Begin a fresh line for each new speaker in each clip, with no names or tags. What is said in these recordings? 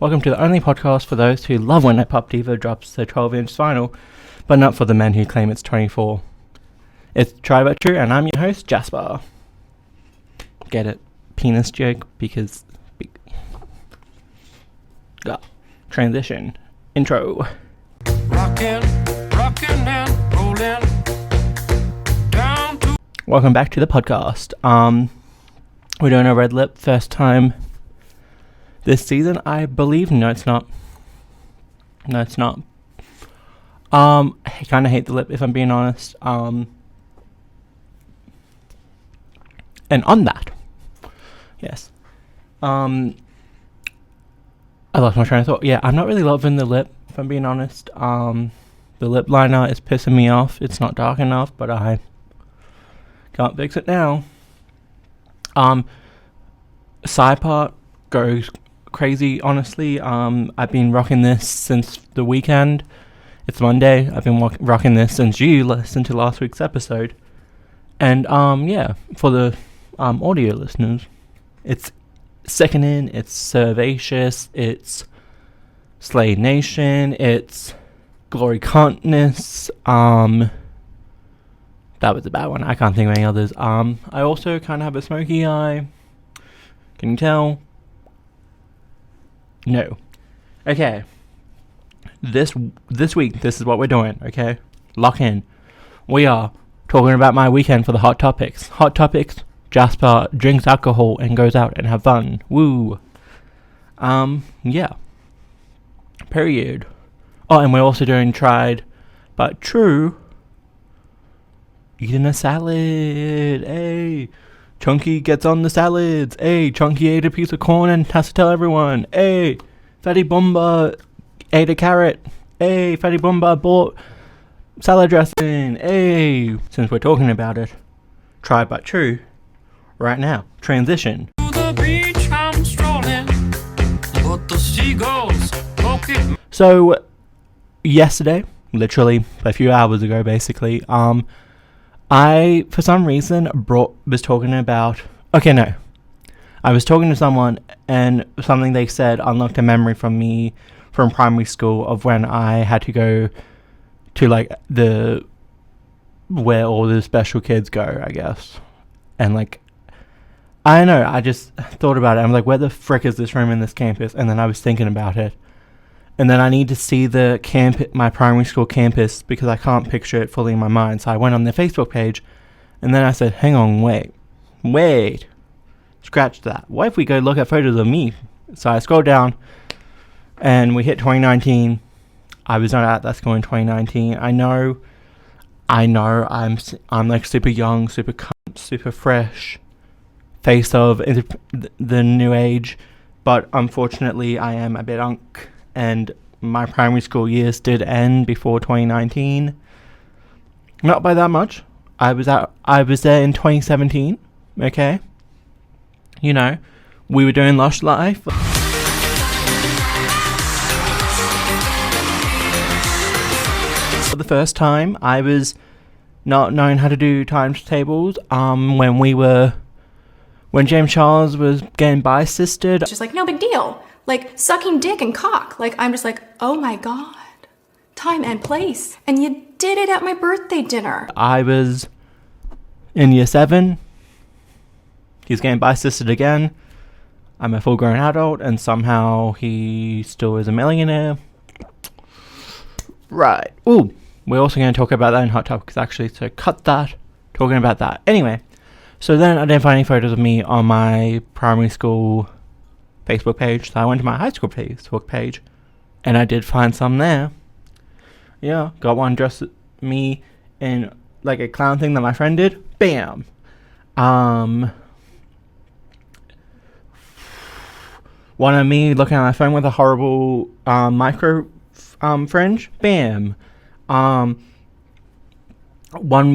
Welcome to the only podcast for those who love when a pop diva drops their 12-inch vinyl, but not for the men who claim it's 24. It's Try But True, and I'm your host, Jasper. Get it? Penis joke, because... Transition. Intro.
Rockin' and rollin' down to...
Welcome back to the podcast. We're doing a red lip, first time this season, I believe. No, it's not. I kind of hate the lip, if I'm being honest. And on that, yes. I lost my train of thought. Yeah, I'm not really loving the lip, if I'm being honest. The lip liner is pissing me off. It's not dark enough, but I can't fix it now. Side part goes crazy, honestly. I've been rocking this since the weekend. It's Monday. I've been rocking this since you listened to last week's episode. And yeah, for the audio listeners, it's Sickening, it's Cervacious, it's Slay Nation, it's Glory Cuntness. That was a bad one. I can't think of any others. I also kind of have a smoky eye. Can you tell? No. Okay. This week, this is what we're doing, okay? Lock in. We are talking about my weekend for the Hot Topics. Hot Topics, Jasper drinks alcohol and goes out and have fun. Woo. Yeah. Period. Oh, and we're also doing Tried But True. Eating a salad. Hey. Chunky gets on the salads. Hey, Chunky ate a piece of corn and has to tell everyone. Hey, Fatty Bumba ate a carrot. Hey, Fatty Bumba bought salad dressing. Hey, since we're talking about it, Try But True. Right now, transition.
To the beach I'm strolling, but the seagulls poking.
So, yesterday, literally a few hours ago, basically, I, for some reason, was talking about... Okay, no. I was talking to someone, and something they said unlocked a memory from me from primary school of when I had to go to, like, where all the special kids go, I guess. And, like, I don't know, I just thought about it. I'm like, where the frick is this room in this campus? And then I was thinking about it. And then I need to see my primary school campus because I can't picture it fully in my mind. So I went on their Facebook page, and then I said, hang on, wait. Scratch that. What if we go look at photos of me? So I scrolled down, and we hit 2019. I was not at that school in 2019. I know, I'm like super young, super cunt, super fresh, face of the new age. But unfortunately, I am a bit unk. And my primary school years did end before 2019. Not by that much. I was there in 2017. Okay. You know, we were doing Lush Life. For the first time, I was not knowing how to do times tables. When James Charles was getting bi-sisted.
It's just like, no big deal. Like, sucking dick and cock. Like, I'm just like, oh my god. Time and place. And you did it at my birthday dinner.
I was in year 7. He's getting bi-sisted again. I'm a full-grown adult, and somehow he still is a millionaire. Right. Ooh. We're also going to talk about that in Hot Topics, actually, so cut that. Talking about that. Anyway. So then I didn't find any photos of me on my primary school Facebook page, so I went to my high school Facebook page, and I did find some there. Yeah, got one dressed me in like a clown thing that my friend did. Bam. One of me looking at my phone with a horrible micro fringe. Bam. One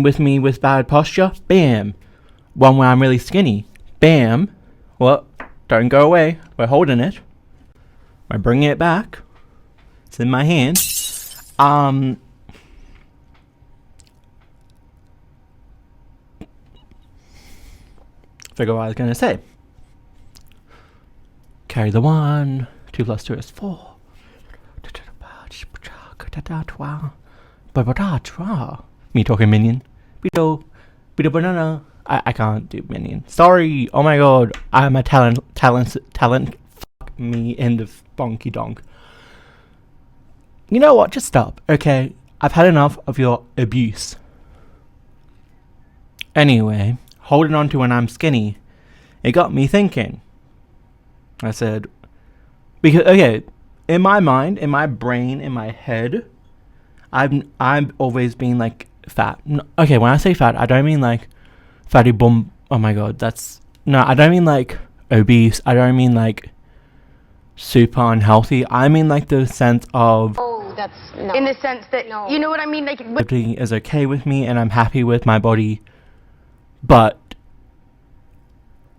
with me with bad posture. Bam. One where I'm really skinny. Bam. Well, don't go away. We're holding it. We're bringing it back. It's in my hand. Figure what I was going to say. Carry the one. 2 plus 2 is 4. Me talking minion. Bido banana. I can't do minion. Sorry. Oh my god. I'm a talent. Fuck me in the bonky donk. You know what? Just stop. Okay. I've had enough of your abuse. Anyway, holding on to when I'm skinny, it got me thinking. I said, because okay, in my mind, in my brain, in my head, I've always been like fat. Okay, when I say fat, I don't mean like fatty bum. Oh my god, I don't mean like obese. I don't mean like super unhealthy. I mean like the sense of
in the sense that you know what I mean, like
everything is okay with me and I'm happy with my body, but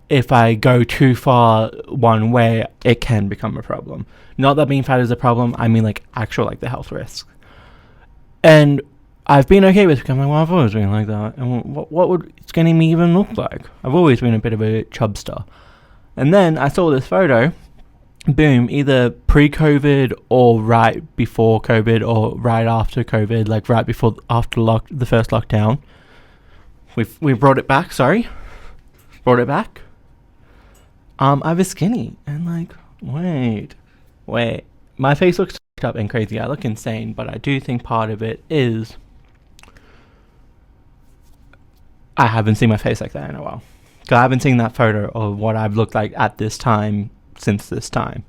if I go too far one way, it can become a problem. Not that being fat is a problem, I mean like actual like the health risks. And I've been okay with becoming, well, I've always been like that. And what would skinny me even look like? I've always been a bit of a chubster. And then I saw this photo, boom, either pre-COVID or right before COVID or right after COVID, like right before, after the first lockdown. We brought it back, brought it back. I was skinny and like, wait, my face looks up and crazy. I look insane, but I do think part of it is I haven't seen my face like that in a while. Cause I haven't seen that photo of what I've looked like at this time since this time.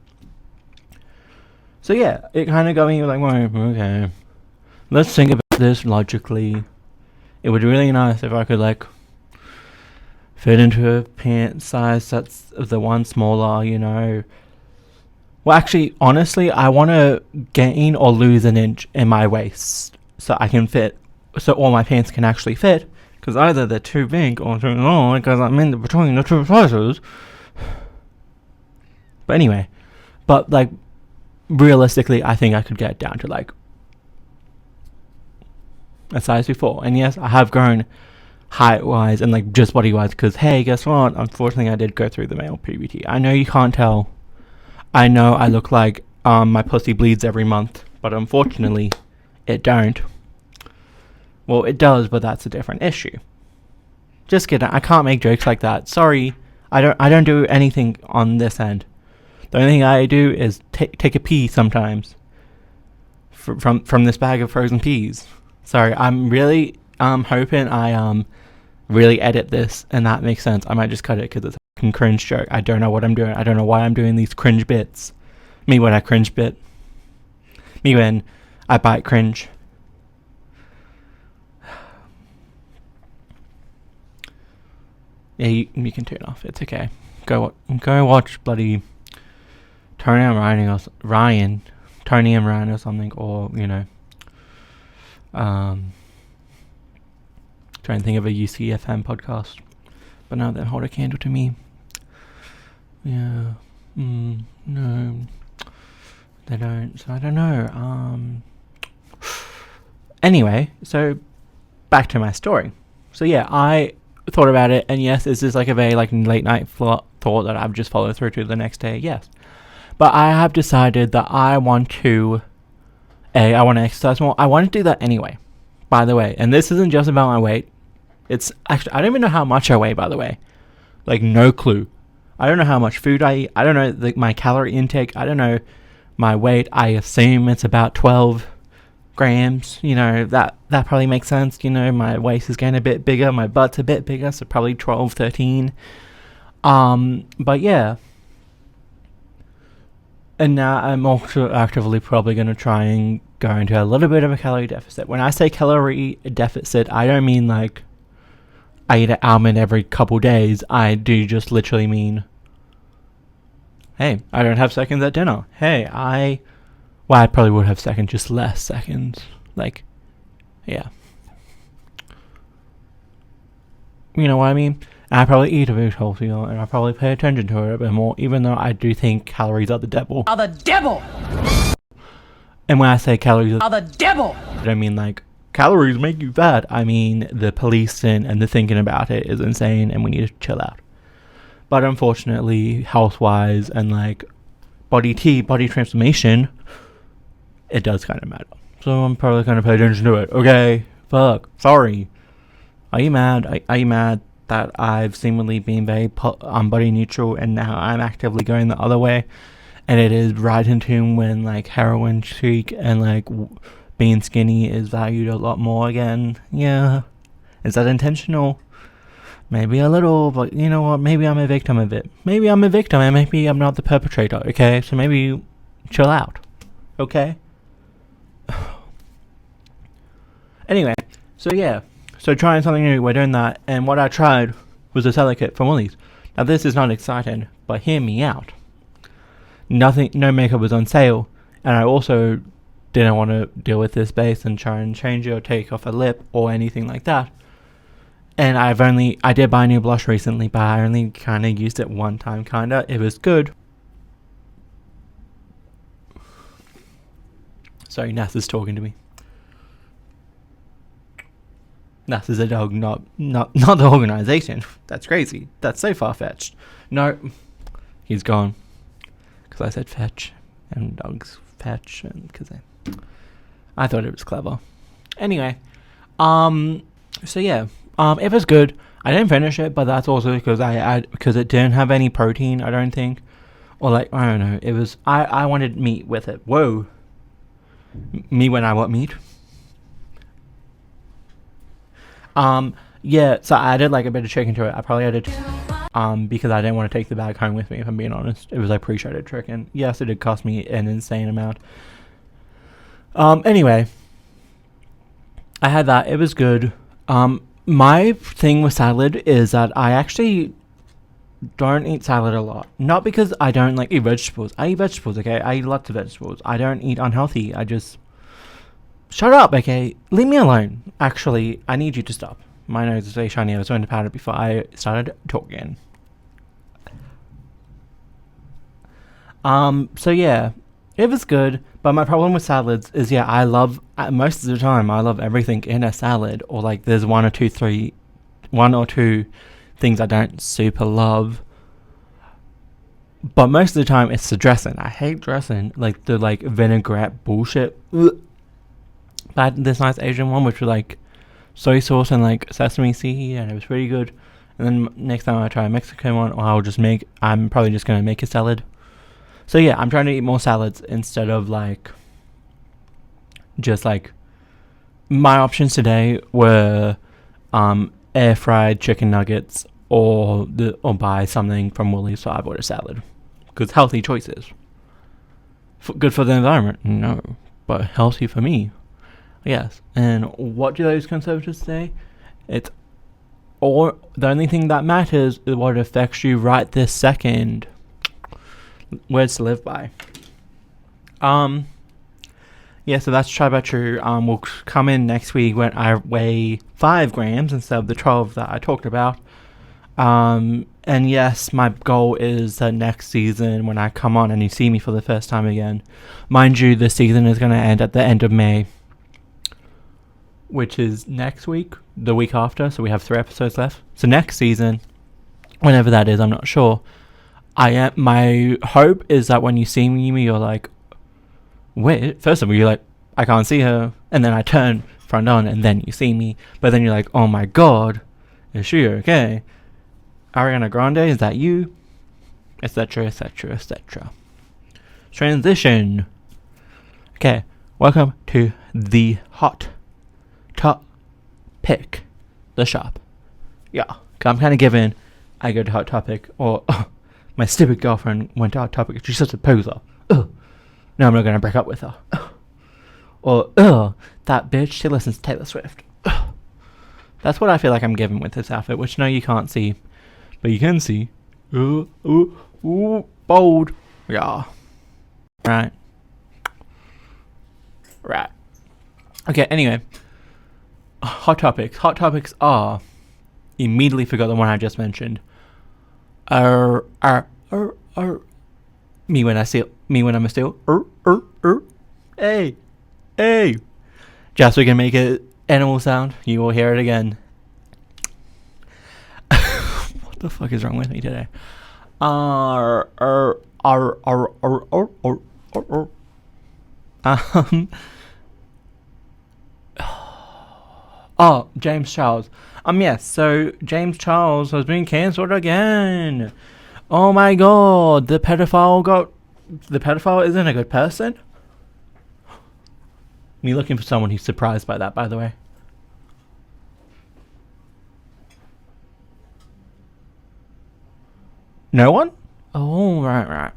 So yeah, it kind of got me like, well, okay, let's think about this logically. It would be really nice if I could like fit into a pant size that's the one smaller, you know. Well, actually, honestly, I want to gain or lose an inch in my waist so I can fit, so all my pants can actually fit. Because either they're too big or too long, because I'm in between the two sizes. But anyway, like, realistically, I think I could get down to like a size before. And yes, I have grown height-wise and like just body-wise, because hey, guess what? Unfortunately, I did go through the male puberty. I know you can't tell. I know I look like my pussy bleeds every month, but unfortunately, it don't. Well, it does, but that's a different issue. Just kidding. I can't make jokes like that. Sorry, I don't do anything on this end. The only thing I do is take a pee sometimes from this bag of frozen peas. Sorry, I'm really hoping I really edit this and that makes sense. I might just cut it because it's a fucking cringe joke. I don't know what I'm doing. I don't know why I'm doing these cringe bits. Me when I cringe bit. Me when I bite cringe. Yeah, you can turn off. It's okay. Go watch bloody Tony and Ryan or something, or you know, trying to think of a UCFM podcast, but no, they hold a candle to me. Yeah, no, they don't. So I don't know. Anyway, so back to my story. So yeah, I thought about it, and yes, is this like a very like late night thought that I've just followed through to the next day? Yes, but I have decided that I want to exercise more. I want to do that anyway, by the way, and this isn't just about my weight. It's actually, I don't even know how much I weigh, by the way. Like, no clue. I don't know how much food I eat. I don't know my calorie intake. I don't know my weight. I assume it's about 12 grams. You know, that probably makes sense. You know, my waist is getting a bit bigger. My butt's a bit bigger, so probably 12, 13. But yeah. And now I'm also actively probably going to try and go into a little bit of a calorie deficit. When I say calorie deficit, I don't mean like I eat an almond every couple days. I do just literally mean, hey, I don't have seconds at dinner. Hey, I probably would have seconds, just less seconds. Like, yeah. You know what I mean? And I probably eat a bit healthier, and I probably pay attention to it a bit more, even though I do think calories are the devil.
Are the devil!
And when I say calories
Are the devil!
I don't mean like calories make you fat. I mean the policing and the thinking about it is insane, and we need to chill out. But unfortunately, health-wise and like body T, body transformation, it does kind of matter. So I'm probably going to pay attention to it. Okay, fuck, sorry. Are you mad? Are you mad that I've seemingly been very body neutral and now I'm actively going the other way? And it is right into when like heroin chic and like being skinny is valued a lot more again. Yeah. Is that intentional? Maybe a little, but you know what? Maybe I'm a victim of it. Maybe I'm a victim and maybe I'm not the perpetrator, okay? So maybe chill out, okay? Anyway, so yeah. So trying something new, we're doing that. And what I tried was a salad kit from Woolies. Now this is not exciting, but hear me out. No makeup was on sale. And I also didn't want to deal with this base and try and change it or take off a lip or anything like that. And I did buy a new blush recently, but I only kind of used it one time, kinda. It was good. Sorry, NASA's talking to me. NASA's a dog, not the organization. That's crazy. That's so far-fetched. No, he's gone. Because I said fetch, and dogs fetch, and because I thought it was clever. Anyway, so yeah. It was good. I didn't finish it, but that's also because because it didn't have any protein, I don't think. Or like, I don't know. It was, I wanted meat with it. Whoa. Me when I want meat. Yeah, so I added like a bit of chicken to it. I probably added, because I didn't want to take the bag home with me, if I'm being honest. It was like pre-shredded chicken. Yes, it did cost me an insane amount. Anyway. I had that. It was good. My thing with salad is that I actually don't eat salad a lot. Not because I don't like eat vegetables. I eat vegetables, okay? I eat lots of vegetables. I don't eat unhealthy. I just... Shut up, okay? Leave me alone. Actually, I need you to stop. My nose is very shiny. I was going to pat it before I started talking. So yeah. It was good. But my problem with salads is, yeah, I love... most of the time, I love everything in a salad. Or, like, there's one or two things I don't super love. But most of the time, it's the dressing. I hate dressing. Like, the, like, vinaigrette bullshit. Ugh. I had this nice Asian one, which was, like, soy sauce and, like, sesame seed. And it was pretty good. And then next time I try a Mexican one, I'm probably just going to make a salad. So yeah, I'm trying to eat more salads instead of like, just like, my options today were, air fried chicken nuggets or buy something from Woolies. So I bought a salad, because healthy choices. Good for the environment, no, but healthy for me, yes. And what do those conservatives say? The only thing that matters is what affects you right this second. Words to live by. Yeah, so that's Try By True. Will come in next week when I weigh 5 grams instead of the 12 that I talked about. And yes, my goal is that next season, when I come on and you see me for the first time again, mind you, the season is going to end at the end of May, which is next week, the week after, so we have 3 episodes left. So next season, whenever that is, I'm not sure. My hope is that when you see me, you're like, wait, first of all, you're like, I can't see her, and then I turn front on, and then you see me, but then you're like, oh my god, is she okay? Ariana Grande, is that you? Etc, etc, etc. Transition. Okay, welcome to the hot topic, the shop. Yeah, I'm kind of giving, I go to Hot Topic, or... my stupid girlfriend went to Hot Topic. She's such a poser. Ugh. No, I'm not going to break up with her. Ugh. Or, that bitch, she listens to Taylor Swift. Ugh. That's what I feel like I'm giving with this outfit, which no, you can't see. But you can see. Bold. Yeah. Right. Okay, anyway. Hot Topics. Hot Topics are... Immediately forgot the one I just mentioned. Me when I'm still. Hey. Jasper can make an animal sound. You will hear it again. What the fuck is wrong with me today? Um, oh, James Charles. Yes, so James Charles has been cancelled again. Oh my god, the pedophile isn't a good person? Me looking for someone who's surprised by that, by the way. No one? Oh, right.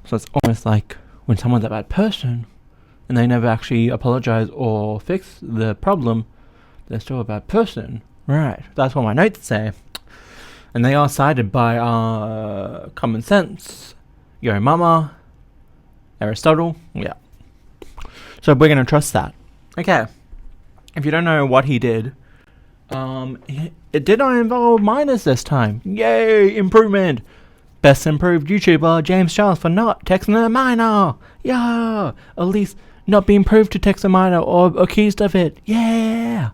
So it's almost like when someone's a bad person and they never actually apologize or fix the problem, they're still a bad person. Right, that's what my notes say. And they are cited by common sense, Yo Mama, Aristotle. Yeah. So we're going to trust that. Okay. If you don't know what he did, it did not involve minors this time. Yay, improvement. Best improved YouTuber, James Charles, for not texting a minor. Yeah. At least not being proved to text a minor or accused of it. Yeah.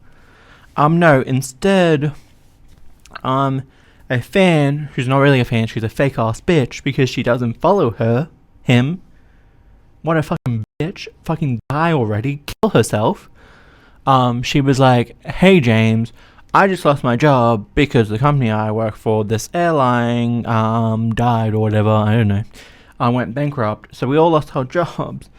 No, instead, a fan who's not really a fan, she's a fake ass bitch because she doesn't follow him. What a fucking bitch. Fucking die already. Kill herself. She was like, hey James, I just lost my job because the company I work for, this airline, died or whatever, I don't know. I went bankrupt, so we all lost our jobs.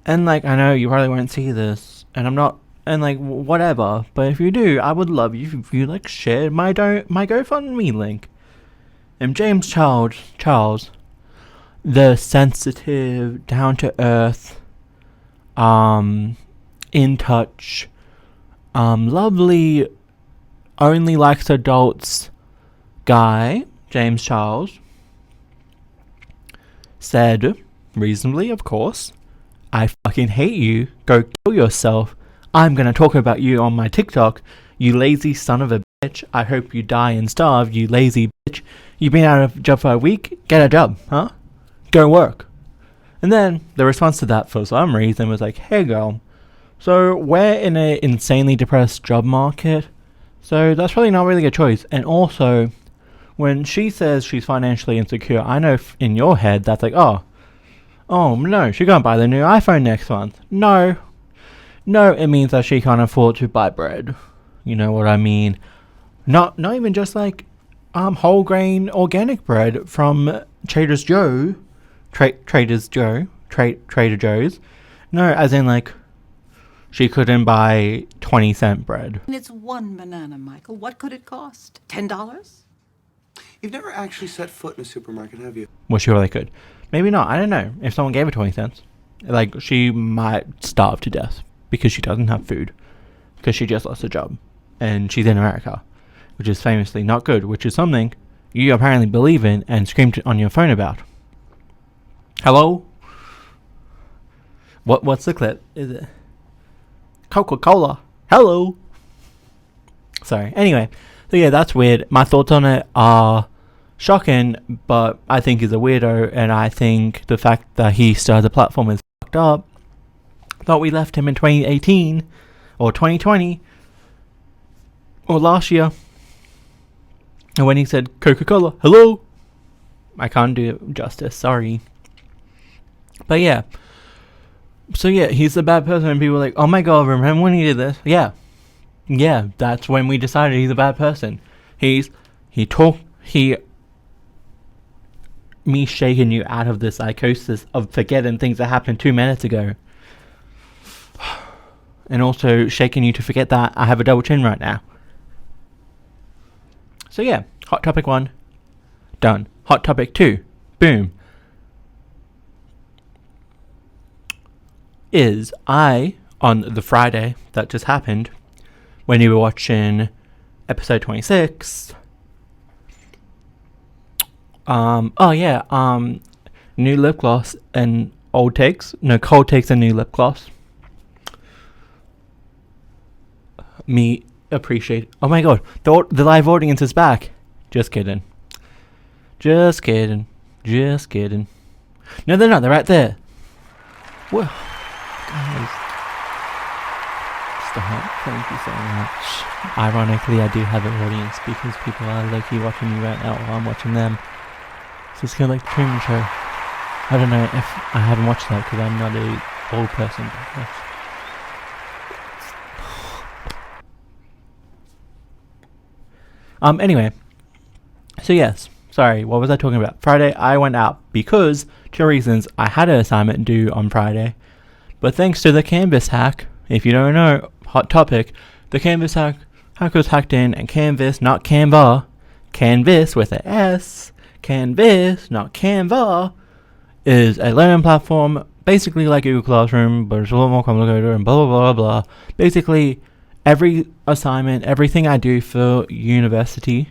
And like, I know you probably won't see this, and I'm not, and like, whatever, but if you do, I would love you if you like shared my GoFundMe link. And James Charles, the sensitive, down to earth, in touch, lovely, only likes adults guy, James Charles, said, reasonably of course, I fucking hate you, go kill yourself, I'm gonna talk about you on my TikTok, you lazy son of a bitch, I hope you die and starve, you lazy bitch, you've been out of a job for a week, get a job, huh? Go work. And then the response to that for some reason was like, hey girl, so we're in an insanely depressed job market, so that's probably not really a choice. And also, when she says she's financially insecure, I know in your head that's like, oh no, she can't buy the new iPhone next month. No, it means that she can't afford to buy bread. You know what I mean? Not even just like whole grain organic bread from Trader Joe's. No, as in like, she couldn't buy 20-cent bread.
It's one banana, Michael. What could it cost? $10?
You've never actually set foot in a supermarket, have you?
Well, she really could. Maybe not. I don't know. If someone gave her 20 cents, like, she might starve to death because she doesn't have food. Because she just lost her job. And she's in America, which is famously not good, which is something you apparently believe in and screamed on your phone about. Hello? What's the clip? Is it Coca-Cola? Hello? Sorry. Anyway, so yeah, that's weird. My thoughts on it are shocking, but I think he's a weirdo, and I think the fact that he started the platform is fucked up. Thought we left him in 2018 or 2020 or last year, and when he said Coca-Cola, hello, I can't do it justice. Sorry. But yeah. So yeah, he's a bad person, and people are like, oh my god, remember when he did this? Yeah, that's when we decided he's a bad person. Me shaking you out of the psychosis of forgetting things that happened 2 minutes ago. And also shaking you to forget that I have a double chin right now. So yeah, hot topic 1, done. Hot topic 2, boom. Is I, on the Friday that just happened, when you were watching episode 26, new lip gloss and cold takes and new lip gloss. Me appreciate. Oh my god, the live audience is back. Just kidding. No, they're not. They're right there. Whoa. Guys, stop. Thank you so much. Ironically, I do have an audience because people are low-key watching me right now while I'm watching them. So it's kind of like the Truman Show. I don't know if I haven't watched that because I'm not a old person. I guess. Anyway, so yes, sorry, what was I talking about? Friday, I went out because, 2 reasons, I had an assignment due on Friday, but thanks to the Canvas hack, if you don't know, hot topic, the Canvas hack, hackers hacked in, and Canvas, not Canva, Canvas with a S, Canvas, not Canva, is a learning platform, basically like Google Classroom, but it's a lot more complicated, and blah, blah, blah, blah. Basically, every assignment, everything I do for university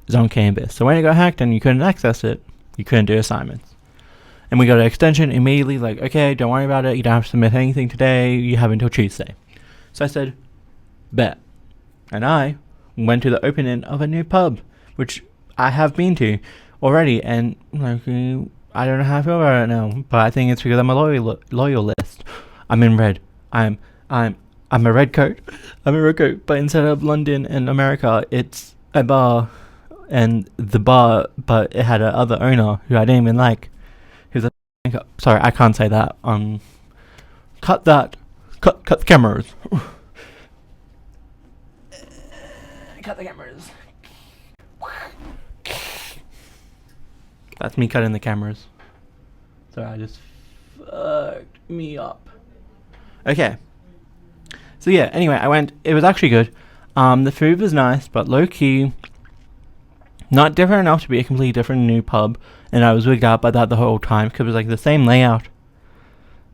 is on Canvas. So when it got hacked and you couldn't access it, you couldn't do assignments. And we got an extension immediately, like, okay, don't worry about it, you don't have to submit anything today, you have until Tuesday. So I said, bet. And I went to the opening of a new pub, which I have been to already, and like, I don't know how I feel about it now, but I think it's because I'm a loyalist. I'm in red. I'm a red coat. I'm a red coat, but instead of London and America, it's a bar, and the bar, but it had another owner who I didn't even like. He was a sorry, I can't say that. Cut that. Cut the cameras. Cut the cameras. That's me cutting the cameras. Sorry, I just fucked me up. Okay. So yeah, anyway, I went. It was actually good. The food was nice, but low key, not different enough to be a completely different new pub. And I was wigged out by that the whole time because it was like the same layout.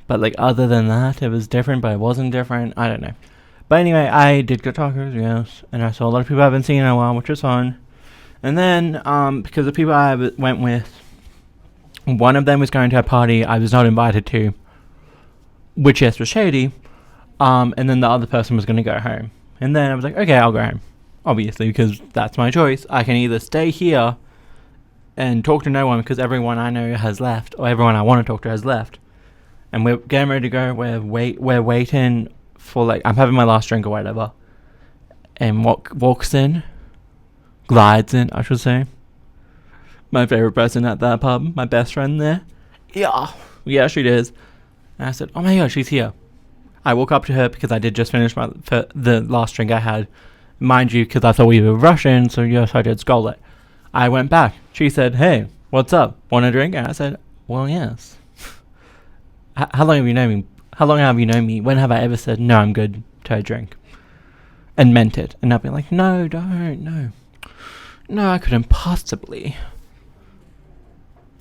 But like other than that, it was different, but it wasn't different. I don't know. But anyway, I did get tacos, yes, and I saw a lot of people I haven't seen in a while, which was fun. And then, because the people I went with, one of them was going to a party I was not invited to, which yes was shady. And then the other person was going to go home. And then I was like, okay, I'll go home. Obviously, because that's my choice. I can either stay here and talk to no one because everyone I know has left, or everyone I want to talk to has left. And we're getting ready to go. We're waiting for, like, I'm having my last drink or whatever. And walks in, glides in, I should say. My favorite person at that pub, my best friend there. Yeah, she is. And I said, oh my god, she's here. I walk up to her because I did just finish the last drink I had. Mind you, because I thought we were rushing, so yes, I did scold it. I went back. She said, hey, what's up? Want a drink? And I said, well, yes. How long have you known me? How long have you known me? When have I ever said, no, I'm good to a drink? And meant it. And I'd be like, no, don't, no. No, I couldn't possibly.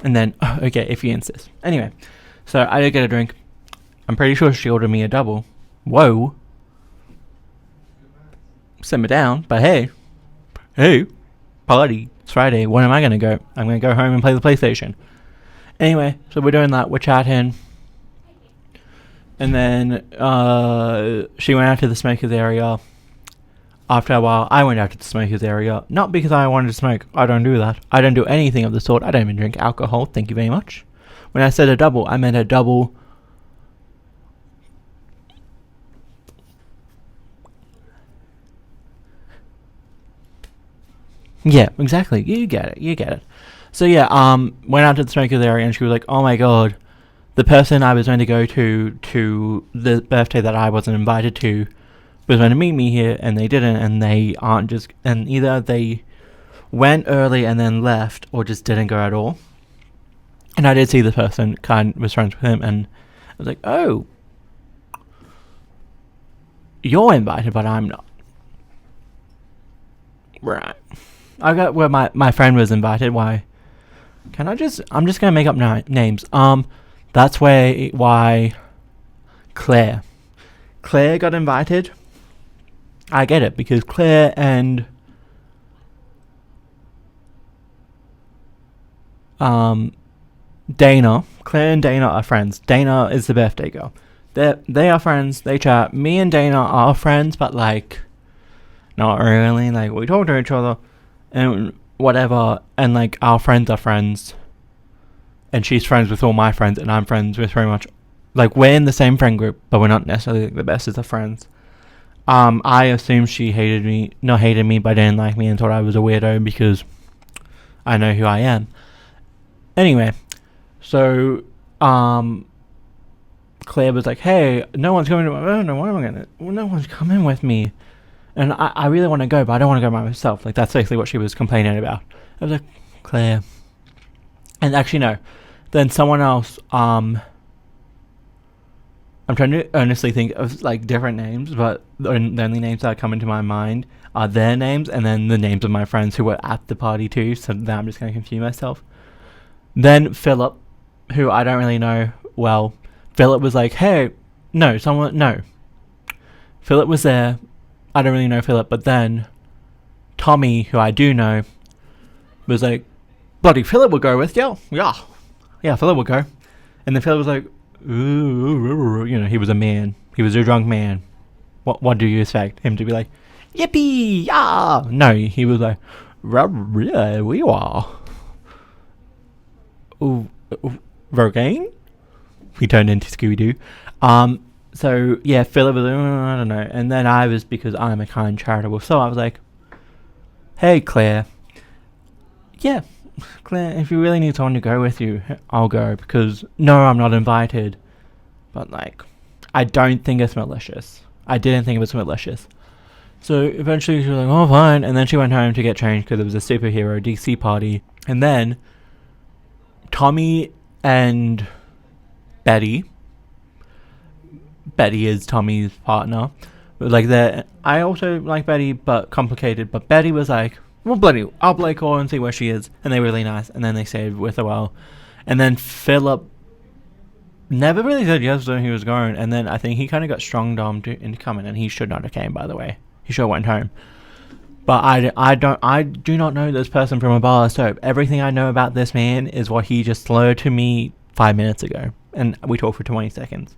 And then, okay, if you insist. Anyway, so I did get a drink. I'm pretty sure she ordered me a double. Whoa. Simmer down, but hey, party. It's Friday. When am I going to go? I'm going to go home and play the PlayStation. Anyway, so we're doing that. We're chatting. And then she went out to the smokers area. After a while, I went out to the smokers area. Not because I wanted to smoke. I don't do that. I don't do anything of the sort. I don't even drink alcohol. Thank you very much. When I said a double, I meant a double. Yeah, exactly. You get it. So yeah, went out to the smokers area and she was like, oh my god, the person I was going to go to the birthday that I wasn't invited to was going to meet me here, and they didn't, and they aren't just, and either they went early and then left, or just didn't go at all. And I did see the person, was friends with him, and I was like, oh, you're invited, but I'm not. Right. I got where my friend was invited. Why? I'm just gonna make up names. That's why Claire got invited. I get it, because Claire and Dana are friends. Dana is the birthday girl. They are friends. They chat. Me and Dana are friends, but like, not really. Like, we talk to each other and whatever, and like our friends are friends. And she's friends with all my friends, and I'm friends with pretty much, like, we're in the same friend group, but we're not necessarily the best as of friends. I assume she not hated me, but didn't like me and thought I was a weirdo because I know who I am. Anyway, So, Claire was like, hey, no one's coming to my, I don't know what am I gonna, no one's coming with me. And I really want to go, but I don't want to go by myself. Like, that's basically what she was complaining about. I was like, Claire. And actually, no. Then someone else, I'm trying to earnestly think of, like, different names, but the only names that come into my mind are their names and then the names of my friends who were at the party too, so now I'm just going to confuse myself. Then Philip, who I don't really know well, Philip was like, hey, no. Philip was there. I don't really know Philip, but then Tommy, who I do know, was like, bloody Philip will go with you. Yeah, Philip will go. And then Philip was like, ooh, you know, he was a man. He was a drunk man. What do you expect him to be like? Yippee! Yeah! No, he was like, yeah, we are. Ooh, Rogaine? We turned into Scooby-Doo. So, yeah, Philip was like, I don't know. And then I was, because I'm a kind charitable soul, I was like, hey, Claire. Yeah, Claire, if you really need someone to go with you, I'll go. Because, no, I'm not invited. But, like, I don't think it's malicious. I didn't think it was malicious. So, eventually she was like, oh, fine. And then she went home to get changed because it was a superhero DC party. And then Tommy and Betty is Tommy's partner. Like, I also like Betty, but complicated. But Betty was like, well, bloody, I'll play call and see where she is. And they were really nice. And then they stayed with her a while. And then Philip never really said yes when he was going. And then I think he kind of got strong-armed into coming. And he should not have came, by the way. He should have went home. But I do not know this person from a bar of soap. Everything I know about this man is what he just slurred to me 5 minutes ago. And we talked for 20 seconds.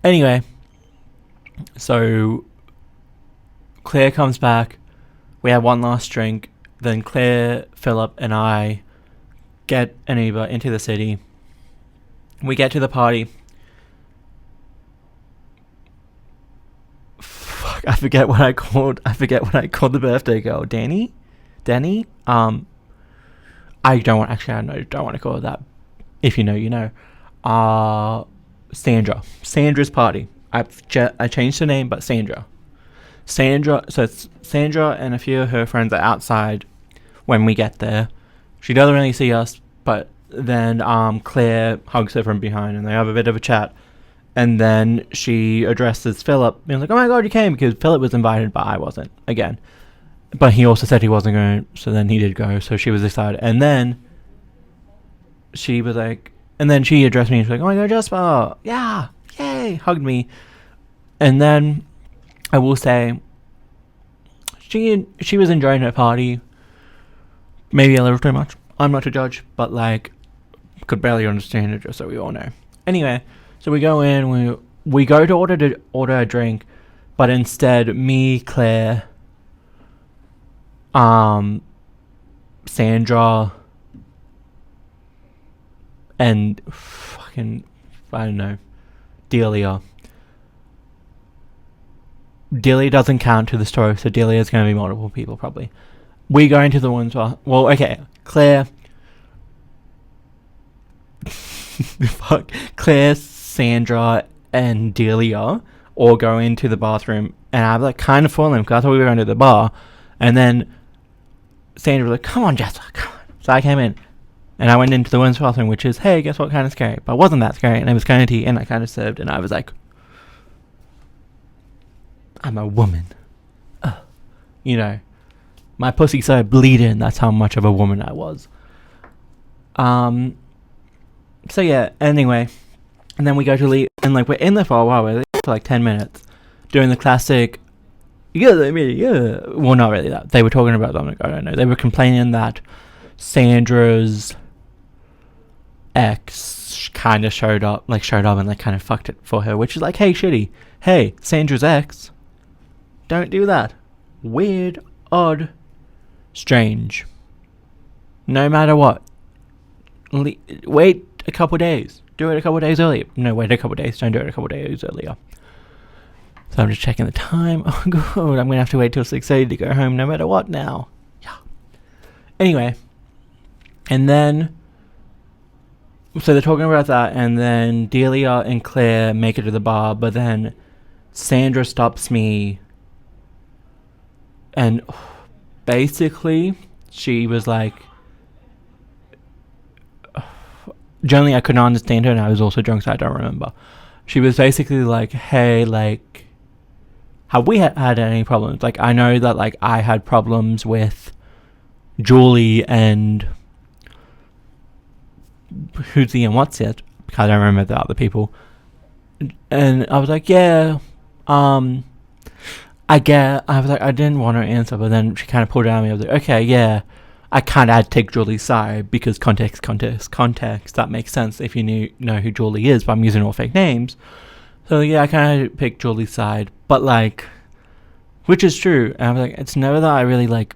Anyway, so Claire comes back. We have one last drink. Then Claire, Philip, and I get an Uber into the city. We get to the party. Fuck, I forget what I called the birthday girl. Danny? I don't want to call her that. If you know, you know. Sandra's party. I changed her name, but Sandra. So it's Sandra and a few of her friends are outside when we get there. She doesn't really see us, but then Claire hugs her from behind and they have a bit of a chat. And then she addresses Philip being like, oh my god, you came, because Philip was invited, but I wasn't, again. But he also said he wasn't going, so then he did go, so she was excited. And then she was like, and then she addressed me and she was like, oh my god, Jasper, yeah, yay, hugged me. And then I will say she was enjoying her party, maybe a little too much. I'm not a judge, but like, could barely understand it, just so we all know. Anyway, so we go in, we go to order a drink, but instead me, Claire, Sandra, and fucking, I don't know, Delia. Delia doesn't count to the story, so Delia's going to be multiple people, probably. We go into the ones, well, okay, Claire, Claire, Sandra, and Delia all go into the bathroom, and I was like kind of falling because I thought we were going to the bar, and then Sandra was like, come on, Jasper, come on. So I came in, and I went into the women's bathroom, which is, hey, guess what, kind of scary, but it wasn't that scary, and it was kind of tea, and I kind of served, and I was like, I'm a woman. You know, my pussy started bleeding, that's how much of a woman I was. So yeah, anyway, and then we go to leave, and like, we're in there for a while, we're there for like 10 minutes, doing the classic, well, not really that, they were talking about Dominic, I don't know, they were complaining that Sandra's ex kind of showed up and like kind of fucked it for her, which is like, hey, shitty, hey, Sandra's ex, don't do that, weird, odd, strange, no matter what, wait a couple days, do it a couple days earlier, no, wait a couple days, don't do it a couple days earlier. So I'm just checking the time. Oh god, I'm gonna have to wait till 6:30 to go home no matter what now. Yeah. Anyway, and then So they're talking about that, and then Delia and Claire make it to the bar, but then Sandra stops me, and basically she was like, generally I couldn't understand her, and I was also drunk, so I don't remember. She was basically like, hey, like, have we had any problems? Like, I know that, like, I had problems with Julie and Hootin and what's it? I don't remember the other people. And I was like, yeah, I was like, I didn't want her to answer, but then she kind of pulled it out of me. I was like, okay, yeah, I kind of had to take Julie's side because context, that makes sense if you know who Julie is, but I'm using all fake names. So yeah, I kind of picked Julie's side, but like, which is true. And I was like, it's never that I really like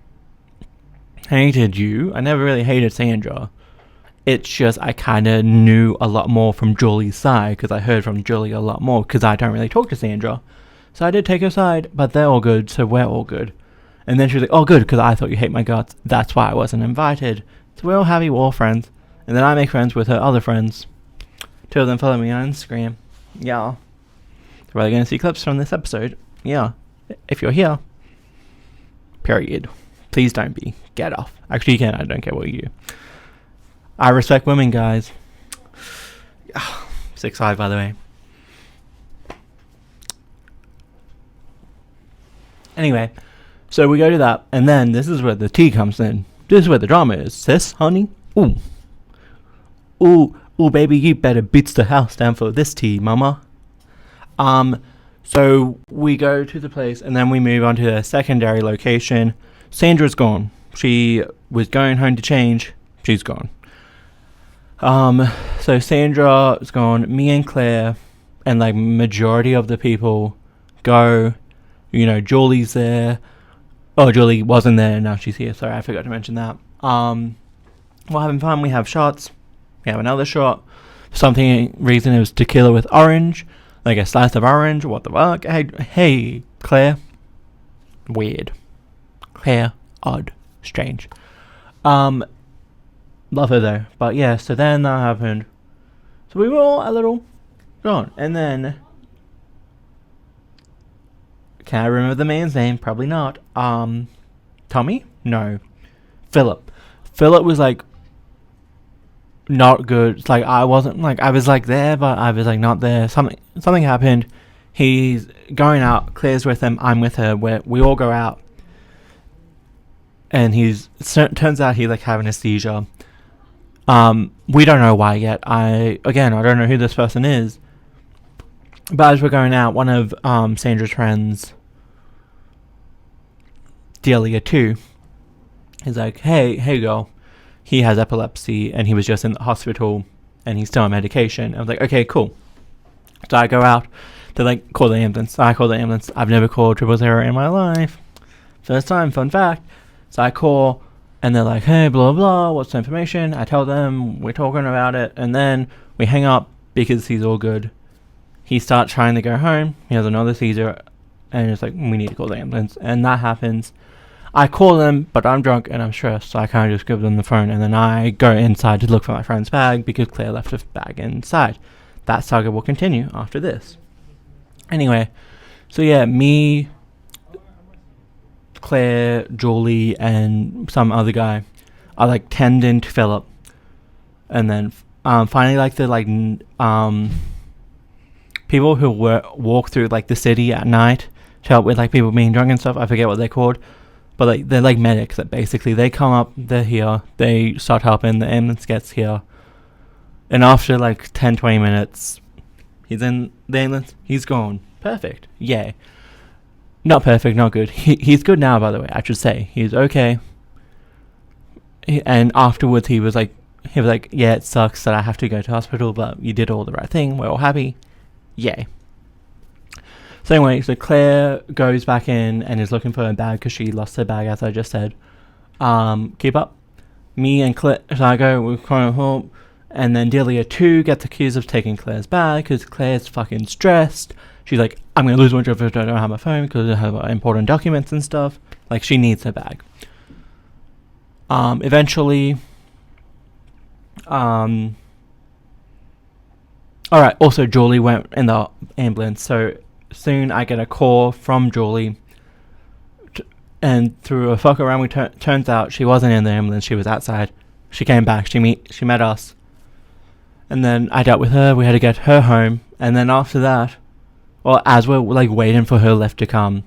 hated you. I never really hated Sandra. It's just I kind of knew a lot more from Julie's side because I heard from Julie a lot more because I don't really talk to Sandra. So I did take her side, but they're all good, so we're all good. And then she was like, oh, good, because I thought you hate my guts. That's why I wasn't invited. So we're all happy, we're all friends. And then I make friends with her other friends. 2 of them follow me on Instagram. Yeah. So we're going to see clips from this episode. Yeah. If you're here. Period. Please don't be. Get off. Actually, you can. I don't care what you do. I respect women, guys. 6'5", by the way. Anyway, so we go to that, and then this is where the tea comes in. This is where the drama is. Sis, honey? Ooh. Ooh, baby, you better beats the house down for this tea, mama. So we go to the place, and then we move on to the secondary location. Sandra's gone. She was going home to change. She's gone. So Sandra is gone. Me and Claire, and like majority of the people go. You know, Julie's there. Oh, Julie wasn't there. Now she's here. Sorry, I forgot to mention that. We're having fun. We have shots. We have another shot. For some reason, it was tequila with orange. Like a slice of orange. What the fuck? Hey, Claire. Weird. Claire. Odd. Strange. Love her though. But yeah, so then that happened. So we were all a little gone. And then... Can I remember the man's name? Probably not. Tommy? No. Philip. Philip was like not good. It's like I wasn't like I was like there, but I was like not there. Something happened. He's going out. Claire's with him. I'm with her. We all go out, and turns out he's like having a seizure. We don't know why yet. I don't know who this person is. But as we're going out, one of Sandra's friends, Delia too, is like, hey girl, he has epilepsy and he was just in the hospital and he's still on medication. I was like, okay, cool. So I go out to like call the ambulance. I call the ambulance. I've never called 000 in my life. First time, fun fact. So I call and they're like, hey, blah, blah, what's the information? I tell them, we're talking about it. And then we hang up because he's all good. He starts trying to go home. He has another seizure. And it's like, we need to call the ambulance. And that happens. I call them, but I'm drunk and I'm stressed. So I kind of just give them the phone. And then I go inside to look for my friend's bag because Claire left her bag inside. That saga will continue after this. Anyway, so yeah, me, Claire, Julie, and some other guy are like tending to Philip. And then finally like the people who walk through like the city at night to help with like people being drunk and stuff. I forget what they're called, but like they're like medics. That basically they come up, they're here, they start helping. The ambulance gets here, and after like 10-20 minutes, he's in the ambulance. He's gone. Perfect. Yay. Not perfect. Not good. He's good now. By the way, I should say he's okay. And afterwards, he was like, yeah, it sucks that I have to go to hospital, but you did all the right thing. We're all happy. Yay. So anyway, so Claire goes back in and is looking for her bag because she lost her bag, as I just said. Keep up. Me and Claire, so I go, we're trying to help. And then Delia too gets accused of taking Claire's bag because Claire's fucking stressed. She's like, I'm going to lose my job if I don't have my phone because I have important documents and stuff. Like, she needs her bag. Eventually, Alright, also Julie went in the ambulance, so soon I get a call from Julie, and through a fuck around, turns out she wasn't in the ambulance, she was outside. She came back, she met us, and then I dealt with her, we had to get her home, and then after that, well, as we're like waiting for her lift to come,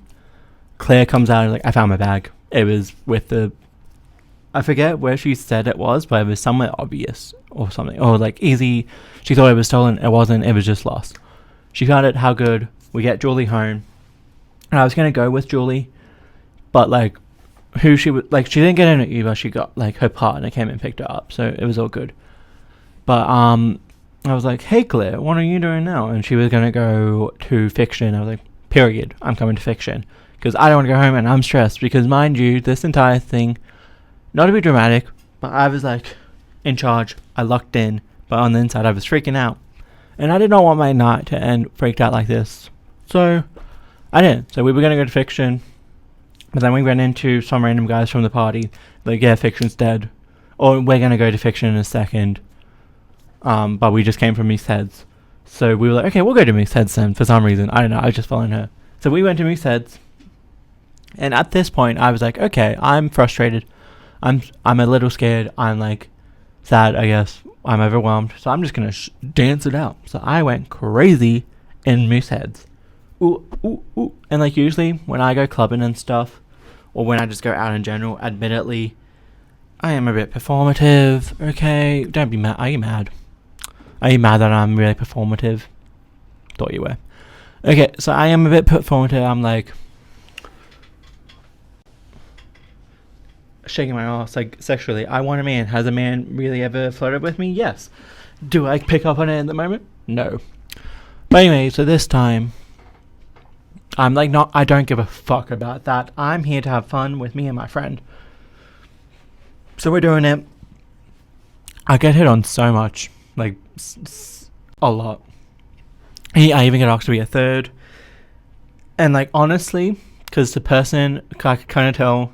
Claire comes out and like, I found my bag. It was with I forget where she said it was, but it was somewhere obvious or something, or like easy. She thought it was stolen. It wasn't. It was just lost. She found it. How good. We get Julie home, and I was gonna go with Julie, but like, she didn't get in an Uber. She got like her partner came and picked her up, so it was all good. But I was like, hey Claire, what are you doing now? And she was gonna go to Fiction. I was like, period. I'm coming to Fiction because I don't want to go home, and I'm stressed because, mind you, this entire thing. Not to be dramatic, but I was like in charge. I locked in, but on the inside I was freaking out. And I did not want my night to end freaked out like this. So I didn't. So we were going to go to Fiction, but then we ran into some random guys from the party. Like, yeah, Fiction's dead. Or we're going to go to Fiction in a second. But we just came from Moose Heads. So we were like, okay, we'll go to Moose Heads then for some reason. I don't know. I was just following her. So we went to Moose Heads. And at this point, I was like, okay, I'm frustrated. I'm a little scared. I'm like sad, I guess. I'm overwhelmed. So I'm just gonna dance it out. So I went crazy in Moose Heads. Ooh, ooh, ooh. And like usually when I go clubbing and stuff, or when I just go out in general, admittedly, I am a bit performative. Okay, don't be mad. Are you mad? Are you mad that I'm really performative? Thought you were. Okay, so I am a bit performative. I'm like shaking my ass like sexually. I want a man. Has a man really ever flirted with me? Yes. Do I pick up on it at the moment? No. But anyway, so this time I'm like, I don't give a fuck about that. I'm here to have fun with me and my friend. So we're doing it. I get hit on so much, like a lot. I even get asked to be a third, and like honestly, because the person I could kind of tell.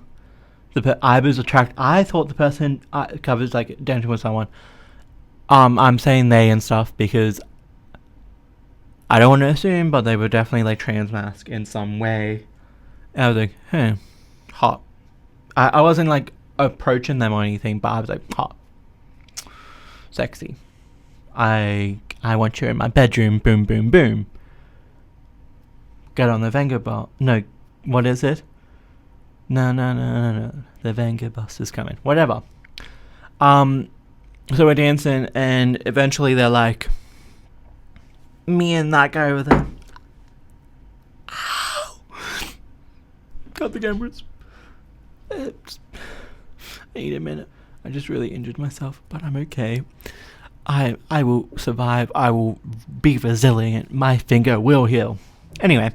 I was attracted. I thought the person I was like dancing with someone. I'm saying they and stuff because I don't want to assume, but they were definitely like trans mask in some way. And I was like, hey, hot. I wasn't like approaching them or anything, but I was like, hot, sexy. I want you in my bedroom. Boom, boom, boom. Get on the Venga bar. No, what is it? No. The Venga bus is coming. Whatever. So we're dancing, and eventually they're like, me and that guy over there. Ow! Got the cameras. I need a minute. I just really injured myself, but I'm okay. I will survive. I will be resilient. My finger will heal. Anyway,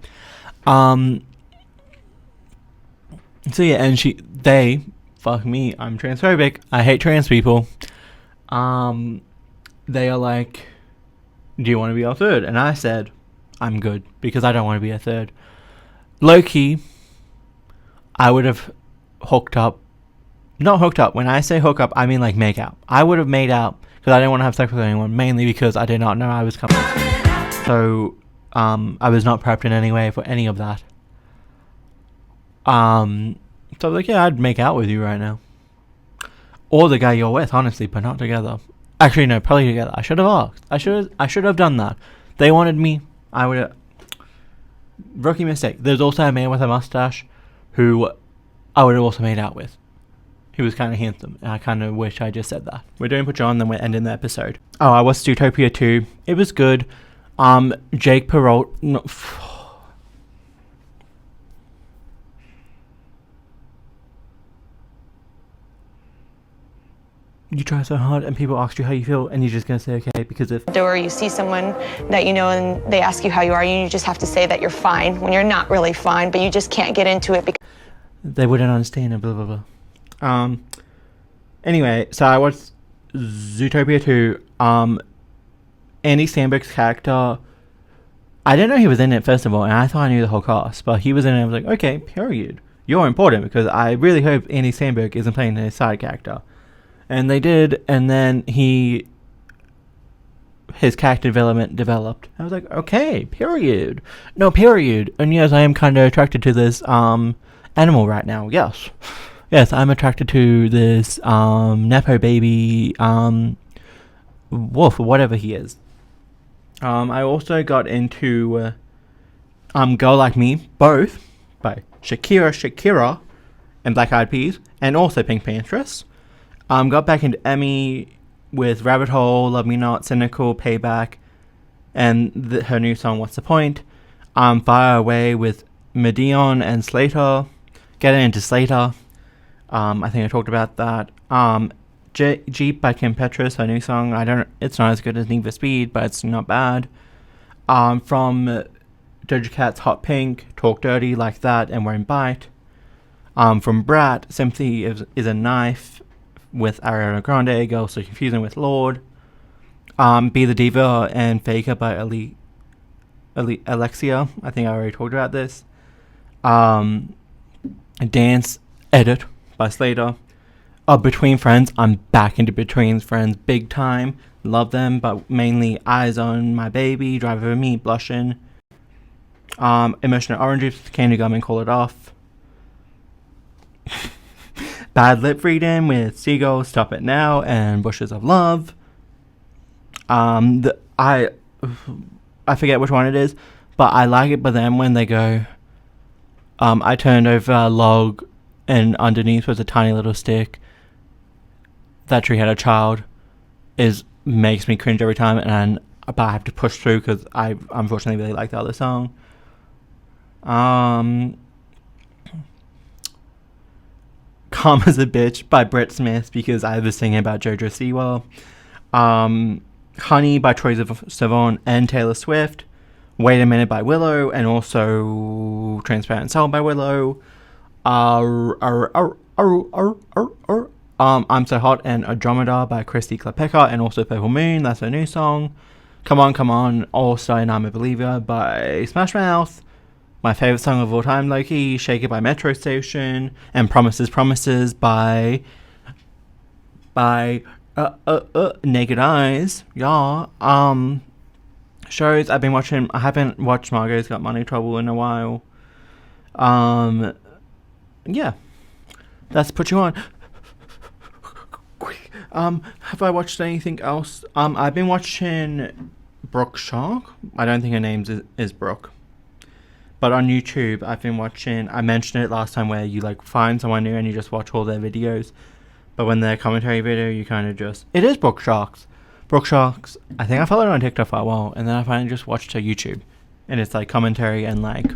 so yeah, and they, fuck me, I'm transphobic. I hate trans people. They are like, do you want to be our third? And I said, I'm good, because I don't want to be a third. Low-key, I would have hooked up. Not hooked up. When I say hook up, I mean like make out. I would have made out, because I didn't want to have sex with anyone, mainly because I did not know I was coming. So, I was not prepped in any way for any of that. So I was like, yeah, I'd make out with you right now. Or the guy you're with, honestly, but not together. Actually, no, probably together. I should have asked. I should have done that. They wanted me. I would have. Rookie mistake. There's also a man with a mustache who I would have also made out with. He was kind of handsome, and I kind of wish I just said that. We're doing Put You On, then we're ending the episode. Oh, I watched Zootopia 2. It was good. Jake Peralta. No, you try so hard and people ask you how you feel and you're just going to say okay because if...
Or you see someone that you know and they ask you how you are and you just have to say that you're fine when you're not really fine, but you just can't get into it because...
They wouldn't understand and blah, blah, blah. Anyway, so I watched Zootopia 2. Andy Samberg's character... I didn't know he was in it, first of all, and I thought I knew the whole cast, but he was in it and I was like, okay, period. You're important because I really hope Andy Samberg isn't playing a side character. And they did, and then he his character development developed. I was like, okay, period. No, period. And yes, I am kind of attracted to this animal right now. Yes. Yes, I'm attracted to this Nepo baby wolf, or whatever he is. I also got into Girl Like Me, both by Shakira and Black Eyed Peas, and also Pink Panthers. Got back into Emmy with Rabbit Hole, Love Me Not, Cynical, Payback, and her new song, What's the Point? Fire Away with Medion and Slater. Getting into Slater. I think I talked about that. Jeep by Kim Petras, her new song. It's not as good as Need for Speed, but it's not bad. From Doja Cat's Hot Pink, Talk Dirty Like That and Won't Bite. From Brat, Sympathy is a Knife with Ariana Grande, Girls So Confusing with Lord. Be the Diva and Faker by Alexia. I think I already talked about this. Dance Edit by Slater. Between Friends, I'm back into Between Friends big time. Love them, but mainly Eyes on My Baby, Drive Over Me, Blushin'. Emotional Oranges, Candy Gum and Call It Off. Bad Lip Reading with Seagulls, Stop It Now, and Bushes of Love. I forget which one it is, but I like it. But then when they go, I turned over a log, and underneath was a tiny little stick. That tree had a child. Makes me cringe every time, but I have to push through because I unfortunately really like the other song. Karma's a Bitch by Brett Smith because I was singing about JoJo Siwa. Honey by Troye Sivan and Taylor Swift. Wait a Minute by Willow, and also Transparent Soul by Willow. I'm So Hot and Andromeda by Christy Klepeka, and also Purple Moon, that's her new song. Come On, All Star and I'm a Believer by Smash Mouth. My favourite song of all time, Loki, Shake It by Metro Station, and Promises by Naked Eyes. Yeah. Shows I've been watching. I haven't watched Margot's Got Money Trouble in a while. Yeah. That's put you on. Have I watched anything else? I've been watching Brooke Shark. I don't think her name is Brooke. But on YouTube, I've been watching, I mentioned it last time, where you like find someone new and you just watch all their videos. But when they're commentary video, you kind of just, it is Brooke Sharks. Brooke Sharks, I think I followed her on TikTok for a while, and then I finally just watched her YouTube. And it's like commentary and like,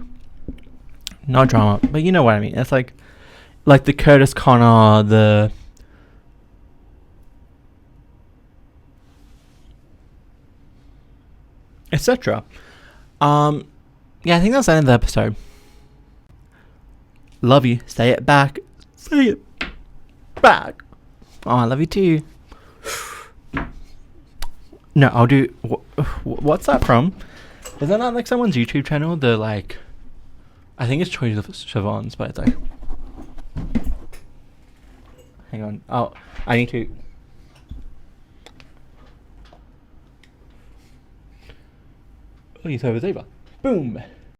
not drama, but you know what I mean. It's like the Curtis Connor, the etc. Yeah, I think that's the end of the episode. Love you. Say it back. Say it back. Oh, I love you too. No, I'll do. What's that from? Is that not like someone's YouTube channel? The like, I think it's Troye Sivan's, but it's like. Hang on. Oh, I need to. Oh, you throw a zebra. Boom.